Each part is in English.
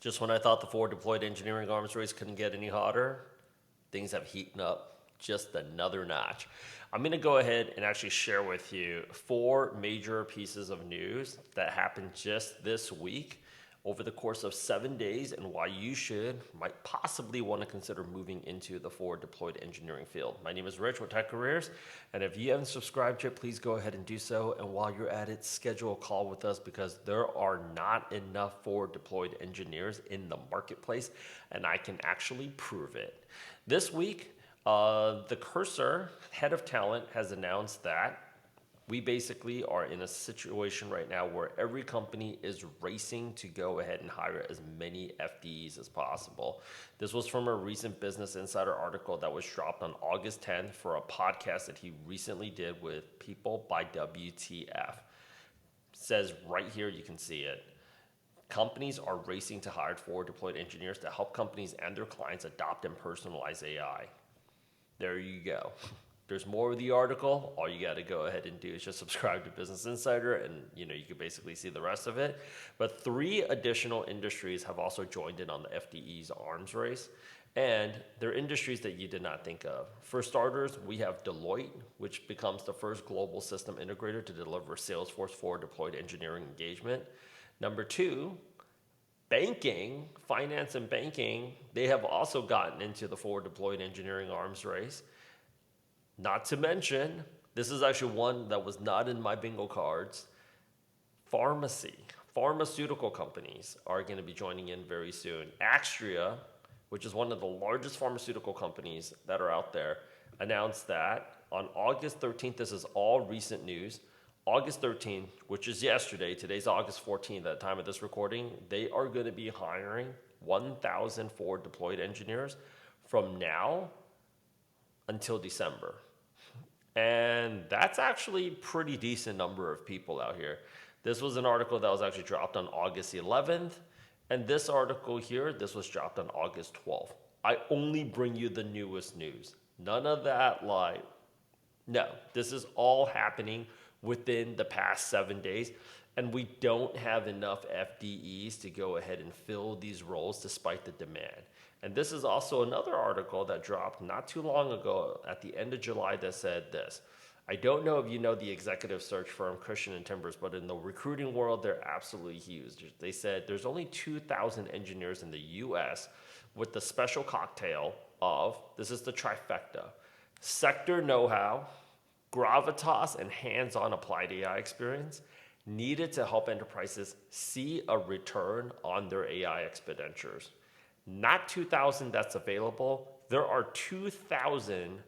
Just when I thought the forward deployed engineering arms race couldn't get any hotter, things have heated up just another notch. I'm going to go ahead and actually share with you 4 major pieces of news that happened just this week over the course of 7 days and why you might possibly want to consider moving into the forward deployed engineering field. My name is Rich with Tech Careers, and if you haven't subscribed yet, please go ahead and do so. And while you're at it, schedule a call with us because there are not enough forward deployed engineers in the marketplace, and I can actually prove it. This week, the Cursor head of talent has announced that we basically are in a situation right now where every company is racing to go ahead and hire as many FDEs as possible. This was from a recent Business Insider article that was dropped on August 10th for a podcast that he recently did with People by WTF. It says right here, you can see it. Companies are racing to hire forward deployed engineers to help companies and their clients adopt and personalize AI. There you go. There's more of the article. All you got to go ahead and do is just subscribe to Business Insider, and you can basically see the rest of it. But 3 additional industries have also joined in on the FDE's arms race, and they're industries that you did not think of. For starters, we have Deloitte, which becomes the first global system integrator to deliver Salesforce forward deployed engineering engagement. Number 2, banking, finance and banking, they have also gotten into the forward deployed engineering arms race. Not to mention, this is actually one that was not in my bingo cards, pharmaceutical companies are going to be joining in very soon. Axtria, which is one of the largest pharmaceutical companies that are out there, announced that on August 13th, this is all recent news, August 13th, which is yesterday, today's August 14th at the time of this recording, they are going to be hiring 1,000 forward deployed engineers from now until December. And that's actually a pretty decent number of people out here. This was an article that was actually dropped on August 11th. And this article here, this was dropped on August 12th. I only bring you the newest news. None of that no, this is all happening within the past 7 days. And we don't have enough FDEs to go ahead and fill these roles despite the demand. And this is also another article that dropped not too long ago at the end of July that said this. I don't know if you know the executive search firm Christian & Timbers, but in the recruiting world, they're absolutely huge. They said there's only 2,000 engineers in the US with the special cocktail of, this is the trifecta, sector know-how, gravitas, and hands-on applied AI experience needed to help enterprises see a return on their AI expenditures. Not 2,000 that's available. There are 2,000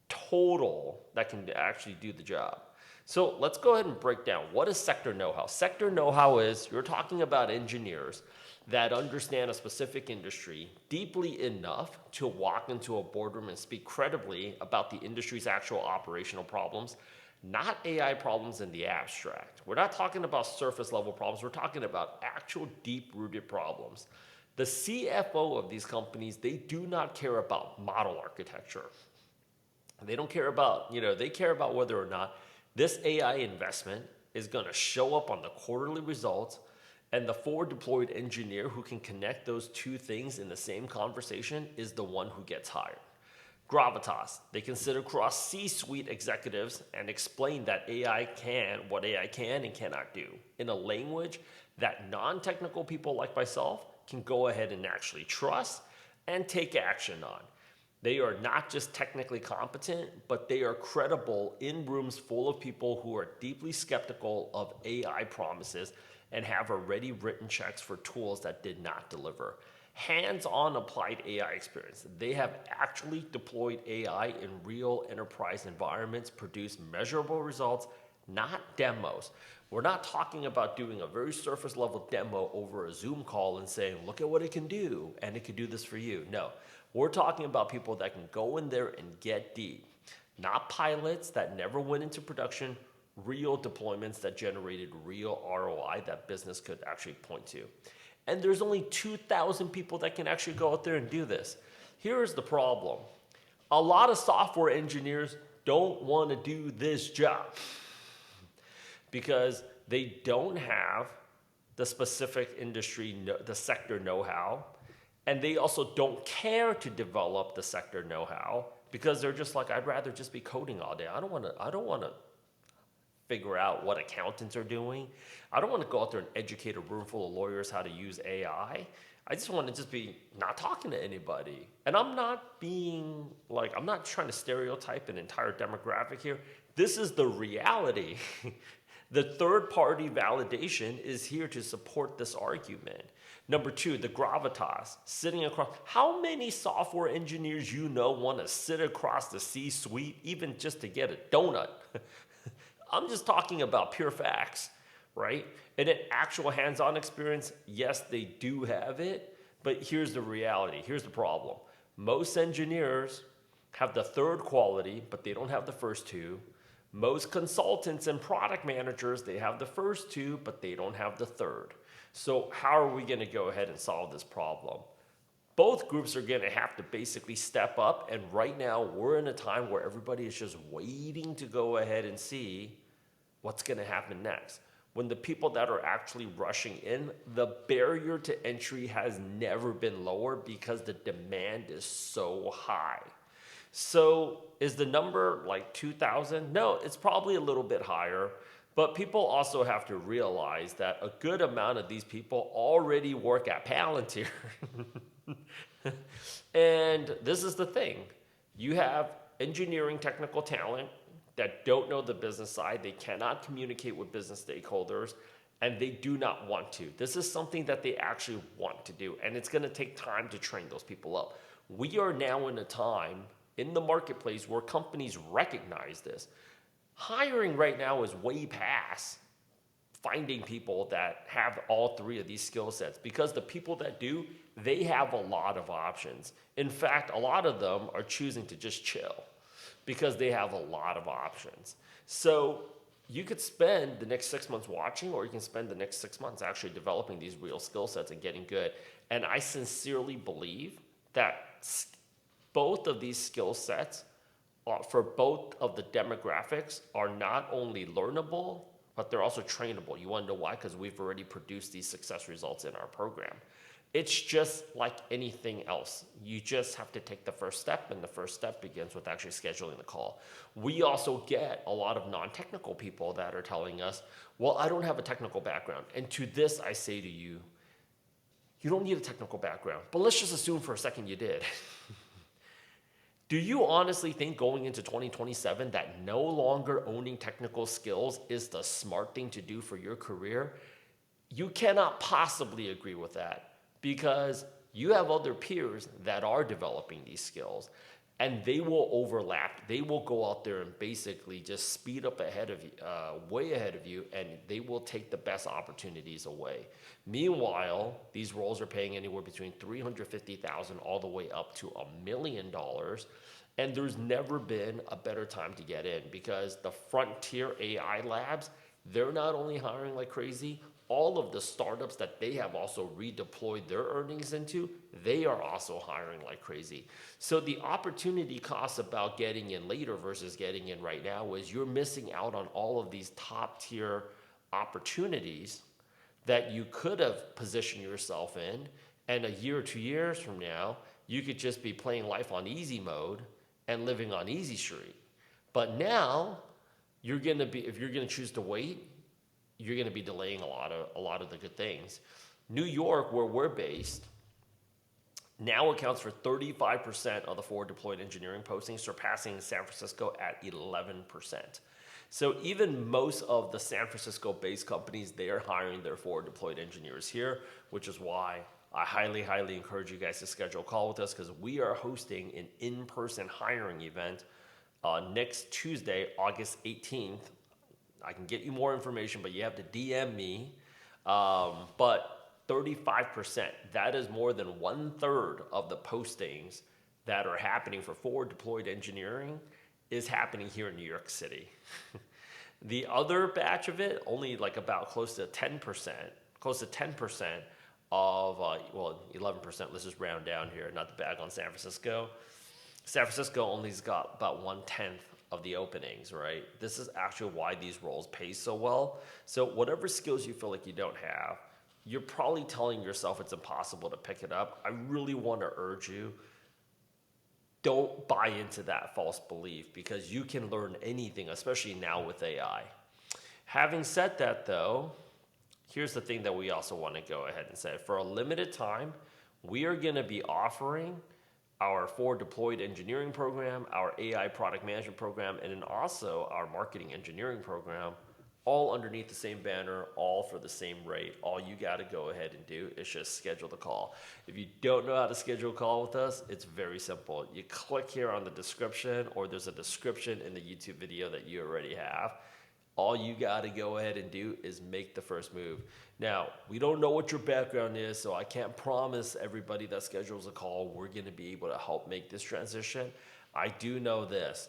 total that can actually do the job. So let's go ahead and break down. What is sector know-how? Sector know-how is you're talking about engineers that understand a specific industry deeply enough to walk into a boardroom and speak credibly about the industry's actual operational problems, not AI problems in the abstract. We're not talking about surface level problems. We're talking about actual deep-rooted problems. The CFO of these companies, they do not care about model architecture. They don't care about, they care about whether or not this AI investment is going to show up on the quarterly results, and the forward deployed engineer who can connect those two things in the same conversation is the one who gets hired. Gravitas, they can sit across C-suite executives and explain that what AI can and cannot do in a language that non-technical people like myself can go ahead and actually trust and take action on. They are not just technically competent, but they are credible in rooms full of people who are deeply skeptical of AI promises and have already written checks for tools that did not deliver. Hands-on applied AI experience. They have actually deployed AI in real enterprise environments, produced measurable results, not demos. We're not talking about doing a very surface level demo over a Zoom call and saying, look at what it can do, and it can do this for you. No, we're talking about people that can go in there and get deep. Not pilots that never went into production, real deployments that generated real ROI that business could actually point to. And there's only 2,000 people that can actually go out there and do this. Here's the problem. A lot of software engineers don't want to do this job because they don't have the specific industry, the sector know-how, and they also don't care to develop the sector know-how because they're just like, I'd rather just be coding all day. I don't want to figure out what accountants are doing. I don't want to go out there and educate a room full of lawyers how to use AI. I just want to just be not talking to anybody. And I'm not being like, I'm not trying to stereotype an entire demographic here. This is the reality. The third party validation is here to support this argument. Number two, the gravitas, sitting across. How many software engineers want to sit across the C-suite even just to get a donut? I'm just talking about pure facts, right? And an actual hands-on experience, yes, they do have it, but here's the reality. Here's the problem. Most engineers have the third quality, but they don't have the first two. Most consultants and product managers, they have the first two, but they don't have the third. So how are we going to go ahead and solve this problem? Both groups are going to have to basically step up, and right now we're in a time where everybody is just waiting to go ahead and see what's going to happen next. When the people that are actually rushing in, the barrier to entry has never been lower because the demand is so high. So is the number like 2,000? No, it's probably a little bit higher. But people also have to realize that a good amount of these people already work at Palantir. And this is the thing. You have engineering technical talent that don't know the business side. They cannot communicate with business stakeholders, and they do not want to. This is something that they actually want to do, and it's going to take time to train those people up. We are now in a time in the marketplace where companies recognize this. Hiring right now is way past finding people that have all three of these skill sets, because the people that do, they have a lot of options. In fact, a lot of them are choosing to just chill because they have a lot of options. So you could spend the next 6 months watching, or you can spend the next 6 months actually developing these real skill sets and getting good. And I sincerely believe that both of these skill sets for both of the demographics are not only learnable, but they're also trainable. You want to know why? Because we've already produced these success results in our program. It's just like anything else. You just have to take the first step, and the first step begins with actually scheduling the call. We also get a lot of non-technical people that are telling us, well, I don't have a technical background. And to this, I say to you, you don't need a technical background, but let's just assume for a second you did. Do you honestly think going into 2027 that no longer owning technical skills is the smart thing to do for your career? You cannot possibly agree with that, because you have other peers that are developing these skills, and they will overlap. They will go out there and basically just speed up ahead of you, way ahead of you, and they will take the best opportunities away. Meanwhile, these roles are paying anywhere between $350,000 all the way up to $1 million. And there's never been a better time to get in, because the frontier AI labs, they're not only hiring like crazy, all of the startups that they have also redeployed their earnings into, they are also hiring like crazy. So the opportunity cost about getting in later versus getting in right now is you're missing out on all of these top tier opportunities that you could have positioned yourself in. And a year or 2 years from now, you could just be playing life on easy mode and living on easy street. But now you're gonna be, if you're gonna choose to wait, you're going to be delaying a lot of the good things. New York, where we're based, now accounts for 35% of the forward deployed engineering postings, surpassing San Francisco at 11%. So even most of the San Francisco-based companies, they are hiring their forward deployed engineers here, which is why I highly, highly encourage you guys to schedule a call with us, because we are hosting an in-person hiring event next Tuesday, August 18th. I can get you more information, but you have to DM me. But 35%, that is more than 1/3 of the postings that are happening for forward deployed engineering is happening here in New York City. The other batch of it, only like about close to 10% of, 11%, let's just round down here, not to bag on San Francisco. San Francisco only's got about 1/10 of the openings, right? This is actually why these roles pay so well. So whatever skills you feel like you don't have, you're probably telling yourself it's impossible to pick it up. I really want to urge you, don't buy into that false belief, because you can learn anything, especially now with AI. Having said that, though, here's the thing that we also want to go ahead and say. For a limited time, we are going to be offering our forward deployed engineering program, our AI product management program, and then also our marketing engineering program, all underneath the same banner, all for the same rate. All you got to go ahead and do is just schedule the call. If you don't know how to schedule a call with us, it's very simple. You click here on the description, or there's a description in the YouTube video that you already have. All you got to go ahead and do is make the first move. Now, we don't know what your background is, so I can't promise everybody that schedules a call we're going to be able to help make this transition. I do know this.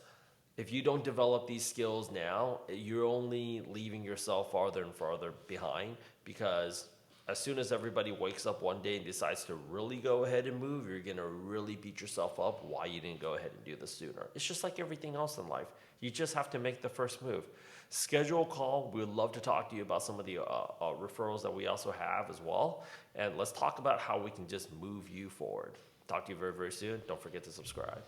If you don't develop these skills now, you're only leaving yourself farther and farther behind, because as soon as everybody wakes up one day and decides to really go ahead and move, you're going to really beat yourself up why you didn't go ahead and do this sooner. It's just like everything else in life. You just have to make the first move. Schedule a call. We would love to talk to you about some of the referrals that we also have as well. And let's talk about how we can just move you forward. Talk to you very, very soon. Don't forget to subscribe.